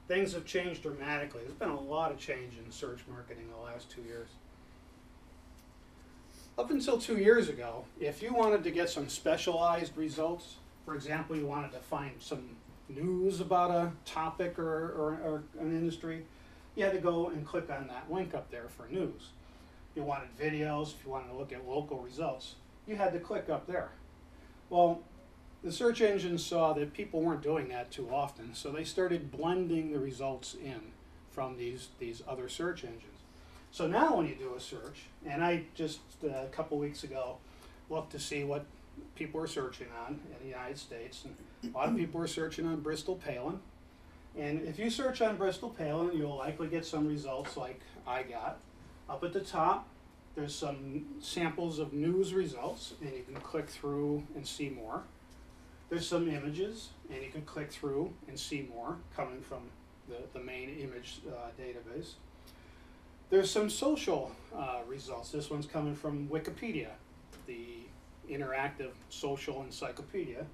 things have changed dramatically. There's been a lot of change in search marketing in the last 2 years. Up until 2 years ago, if you wanted to get some specialized results, for example, you wanted to find some news about a topic or an industry, you had to go and click on that link up there for news. If you wanted videos, if you wanted to look at local results, you had to click up there. Well, the search engines saw that people weren't doing that too often, so they started blending the results in from these other search engines. So now when you do a search, and I just a couple weeks ago looked to see what people were searching on in the United States, and a lot of people were searching on Bristol Palin. And if you search on Bristol Palin, you'll likely get some results like I got. Up at the top, there's some samples of news results, and you can click through and see more. There's some images, and you can click through and see more coming from the main image database. There's some social results. This one's coming from Wikipedia, the interactive social encyclopedia.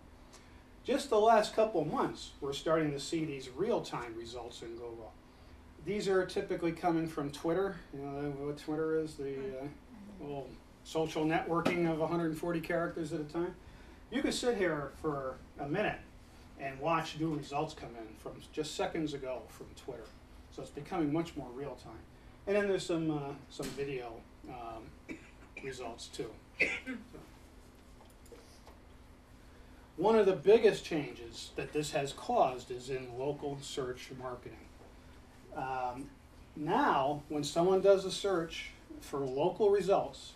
Just the last couple months, we're starting to see these real-time results in Google. These are typically coming from Twitter. You know what Twitter is, the little social networking of 140 characters at a time. You could sit here for a minute and watch new results come in from just seconds ago from Twitter. So it's becoming much more real-time. And then there's some video results too. So. One of the biggest changes that this has caused is in local search marketing. Now, when someone does a search for local results,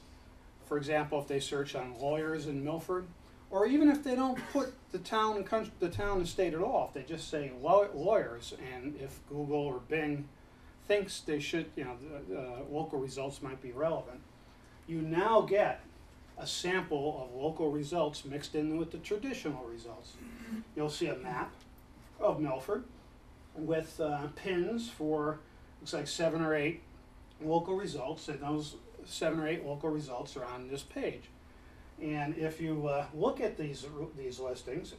for example, if they search on lawyers in Milford, or even if they don't put the town and country, the town and state at all, if they just say lawyers, and if Google or Bing thinks they should, you know, local results might be relevant, you now get a sample of local results mixed in with the traditional results. You'll see a map of Milford with pins for, looks like 7 or 8 local results, and those 7 or 8 local results are on this page. And if you look at these listings,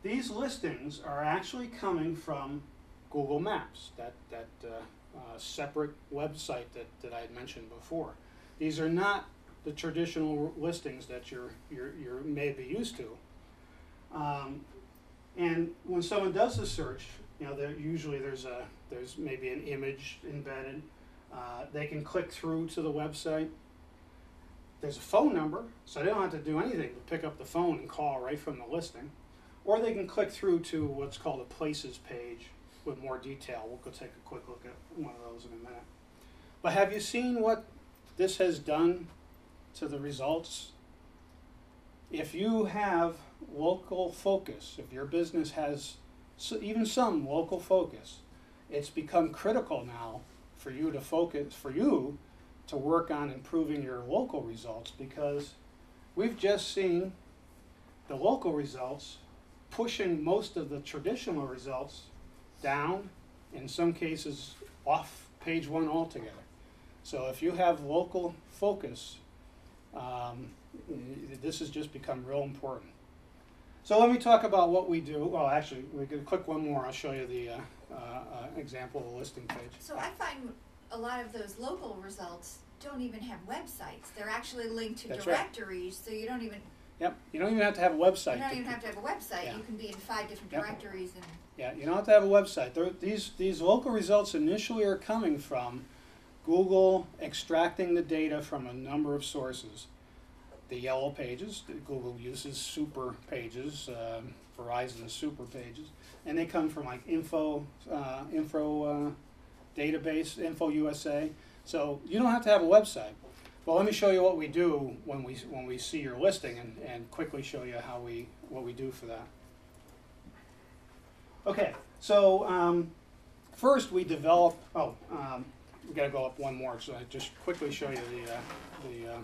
these listings are actually coming from Google Maps, that separate website that I had mentioned before. These are not the traditional listings that you may be used to. And when someone does a search, you know, usually there's maybe an image embedded. They can click through to the website. There's a phone number, so they don't have to do anything but pick up the phone and call right from the listing. Or they can click through to what's called a places page with more detail. We'll go take a quick look at one of those in a minute. But have you seen what this has done to the results? If you have local focus, if your business has even some local focus, it's become critical now for you to focus, for you to work on improving your local results, because we've just seen the local results pushing most of the traditional results down, in some cases off page 1 altogether. So if you have local focus, this has just become real important. So let me talk about what we do. Well, actually, we can click one more. I'll show you the example of the listing page. So I find a lot of those local results don't even have websites. They're actually linked to directories, so you don't even... Yep, you don't even have to have a website. You don't even have to have a website. Yeah. You can be in 5 different directories. And yeah, you don't have to have a website. These local results initially are coming from Google extracting the data from a number of sources. The yellow pages, Google uses super pages, Verizon's super pages, and they come from like info database, Info USA. So you don't have to have a website. Well, let me show you what we do when we see your listing, and quickly show you what we do for that. Okay, so first we develop. We got to go up one more. So I just quickly show you the.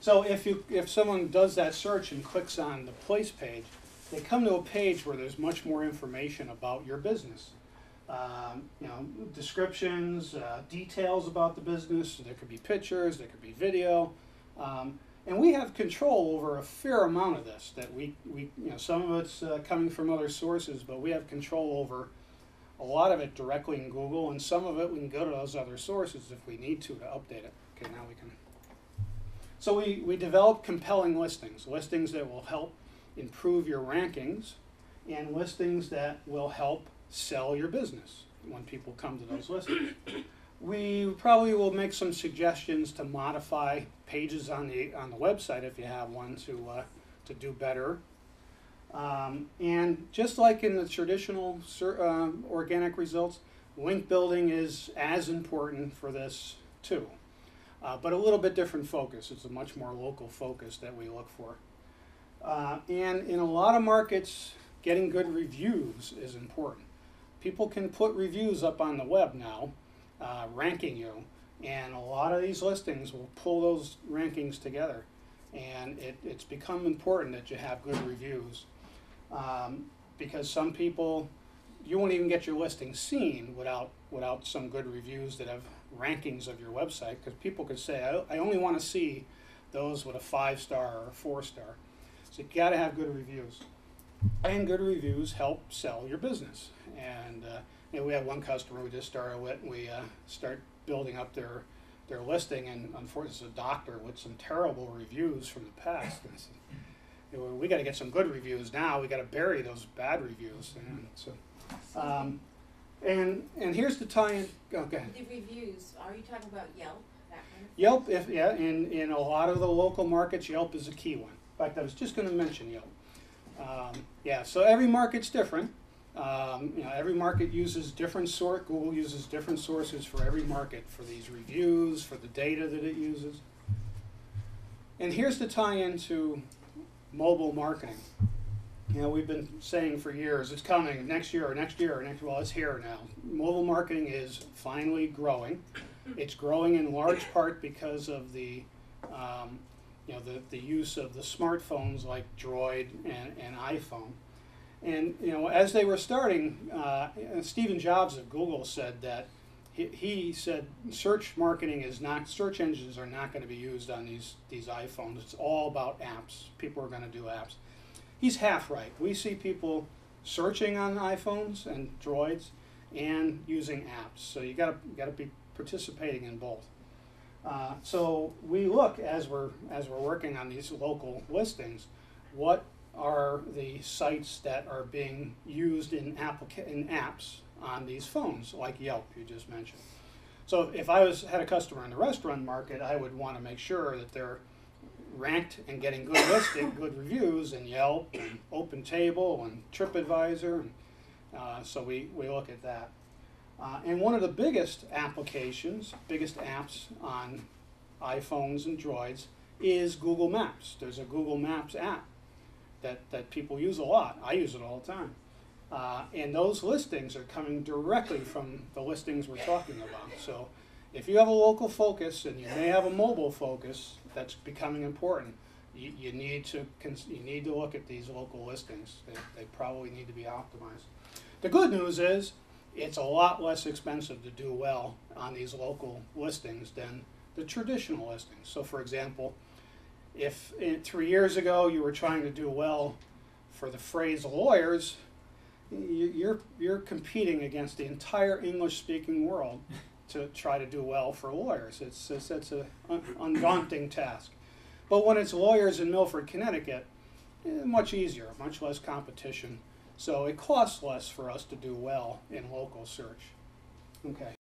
So if someone does that search and clicks on the place page, they come to a page where there's much more information about your business. You know, descriptions, details about the business. There could be pictures, there could be video, and And we have control over a fair amount of this. That we some of it's coming from other sources, but we have control over a lot of it directly in Google, and some of it we can go to those other sources if we need to update it. Okay, now we can. So we develop compelling listings that will help improve your rankings, and listings that will help sell your business when people come to those listings. We probably will make some suggestions to modify pages on the website if you have one to do better. And just like in the traditional organic results, link building is as important for this too, but a little bit different focus. It's a much more local focus that we look for. And in a lot of markets, getting good reviews is important. People can put reviews up on the web now, ranking you, and a lot of these listings will pull those rankings together. And it's become important that you have good reviews, because some people, you won't even get your listing seen without some good reviews that have rankings of your website, because people could say, I only want to see those with a 5-star or a 4-star. So you got to have good reviews, and good reviews help sell your business. And we have one customer we just started with. We start building up their listing, and unfortunately, it's a doctor with some terrible reviews from the past. And so, we got to get some good reviews now. We got to bury those bad reviews. And so, and here's the tie-in. Oh, go ahead. The reviews. Are you talking about Yelp? That kind of Yelp, in a lot of the local markets, Yelp is a key one. In fact, I was just going to mention Yelp. So every market's different. Every market uses different Google uses different sources for every market, for these reviews, for the data that it uses. And here's the tie-in to mobile marketing. We've been saying for years, it's coming next year, well, it's here now. Mobile marketing is finally growing. It's growing in large part because of the use of the smartphones like Droid and iPhone. And as they were starting, Stephen Jobs of Google said that he said search engines are not going to be used on these iPhones. It's all about apps. People are going to do apps. He's half right. We see people searching on iPhones and Droids and using apps. So you got to be participating in both. So we look as we're working on these local listings, what are the sites that are being used in apps on these phones, like Yelp you just mentioned. So if I had a customer in the restaurant market, I would want to make sure that they're ranked and getting good reviews in Yelp and OpenTable and TripAdvisor. So we look at that. And one of the biggest apps on iPhones and Droids is Google Maps. There's a Google Maps app that people use a lot. I use it all the time. And those listings are coming directly from the listings we're talking about. So if you have a local focus, and you may have a mobile focus that's becoming important, you need to look at these local listings. They probably need to be optimized. The good news is it's a lot less expensive to do well on these local listings than the traditional listings. So for example, if 3 years ago you were trying to do well for the phrase lawyers, you're competing against the entire English-speaking world to try to do well for lawyers. It's an undaunting task. But when it's lawyers in Milford, Connecticut, much easier, much less competition. So it costs less for us to do well in local search. Okay.